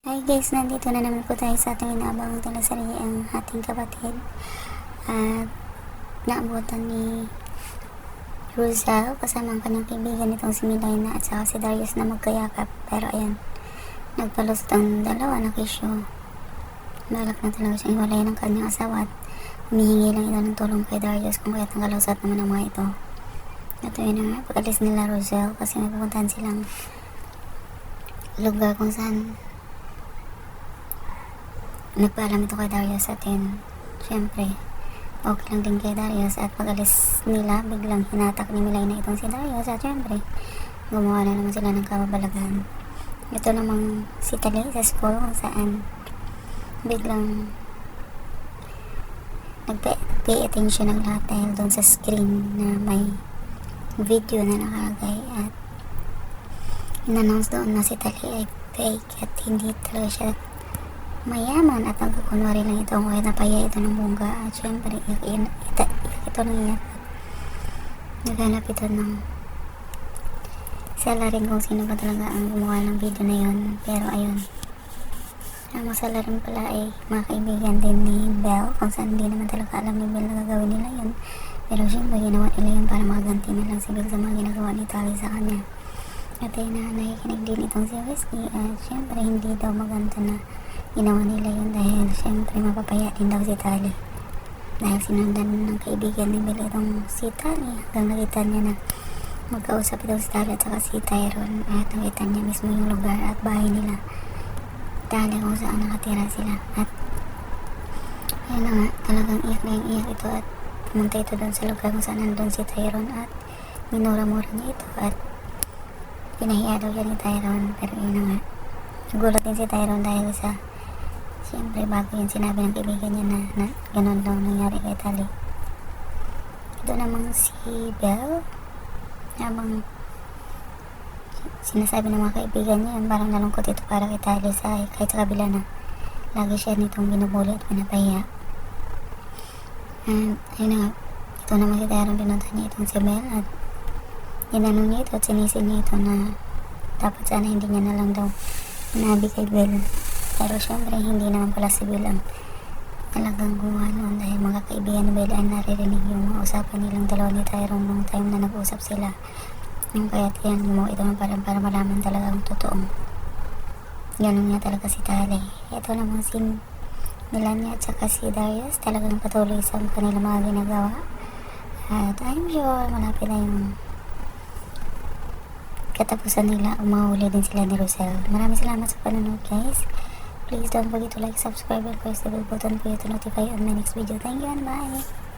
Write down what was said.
Hi guys, nandito na naman po tayo sa ating inaabangang teleserye, ang Ating Kapatid. At naabutan ni Ruzel kasama ang kanyang kaibigan nitong si Milaina at saka si Darius na magkayakap. Pero ayan, nagpalusot ang dalawa na kisyo. Balak na talaga siyang iwalayan ng kanyang asawa at humihingi lang ito ng tulong kay Darius kung kaya't nagalusot naman ang mga ito. At yun na nga, pag-alis nila Ruzel kasi may pupuntahan silang lugar kung saan nagpaalam ito kay Darius at yun, syempre okay lang din kay Darius. At pag-alis nila, biglang hinatak ni Milaina itong si Darius at syempre gumawa na naman sila ng kababalaghan. Ito namang si Tali sa school kung saan biglang nag-pay attention ng lahat dahil doon sa screen na may video na nakalagay at in-announce doon na si Tali ay fake at hindi talaga siya mayaman at nagkukunwari lang ito kaya napaya ito ng bongga. At syempre iyak ito ng iyak at naghanap ito ng salarin kung sino ba talaga ang gumawa ng video na yun. Pero ayun, ang masalarin pala ay mga kaibigan din ni Belle kung saan hindi naman talaga alam ni Belle na gagawin nila yun. Pero syempre ginawa nila yun para maganti na lang si Belle sa mga ginagawa ni Tali sa kanya. At ayun na, nakikinig din itong si Wesley at syempre hindi daw maganda na ginawa nila yun dahil syempre mapapaya din daw si Tali dahil sinundan ng kaibigan ni Belle itong si Tali hanggang nakita niya na magkausap ito si Tali at saka si Tyrone at nakita niya mismo yung lugar at bahay nila Tali kung saan nakatira sila. At ayun na nga, talagang iyak na yung iyak ito at pumunta ito doon sa lugar kung saan nandun si Tyrone at minura-mura niya ito at pinahiya daw siya ni Tyrone. Pero yun na nga, nagulat din si Tyrone dahil sa siyempre bago yun sinabi ng kaibigan niya na ganun daw nangyari kay Tali. Ito namang si Belle, habang sinasabi ng mga kaibigan niya yun, parang nalungkot ito para kay Tali kahit sa kabila na lagi siya nitong binubuli at pinapahiya. And ayun na nga, ito naman si Tyrone, pinunta niya itong si Belle at ginanong niya ito at sinisin niya ito na dapat sana hindi niya na lang daw sinabi kay Belle. Pero syempre hindi naman pala si Belle ang talagang gumawa noon dahil mga kaibigan ni Belle ay naririnig yung mga usapan nilang dalawa ni Tyrone nung time na nag-usap sila. Yung kaya't yan gumawa ito ng parang para malaman talaga ang totoong ganun nga talaga si Tali. Ito naman si Melania at saka si Darius talagang patuloy sa kanilang mga ginagawa at I'm sure malapit na yung katapusan nila, umahuli din sila ni Ruzel. Maraming salamat sa panonood guys. Please don't forget to like, subscribe, and press the bell button for you to notify on my next video. Thank you and bye!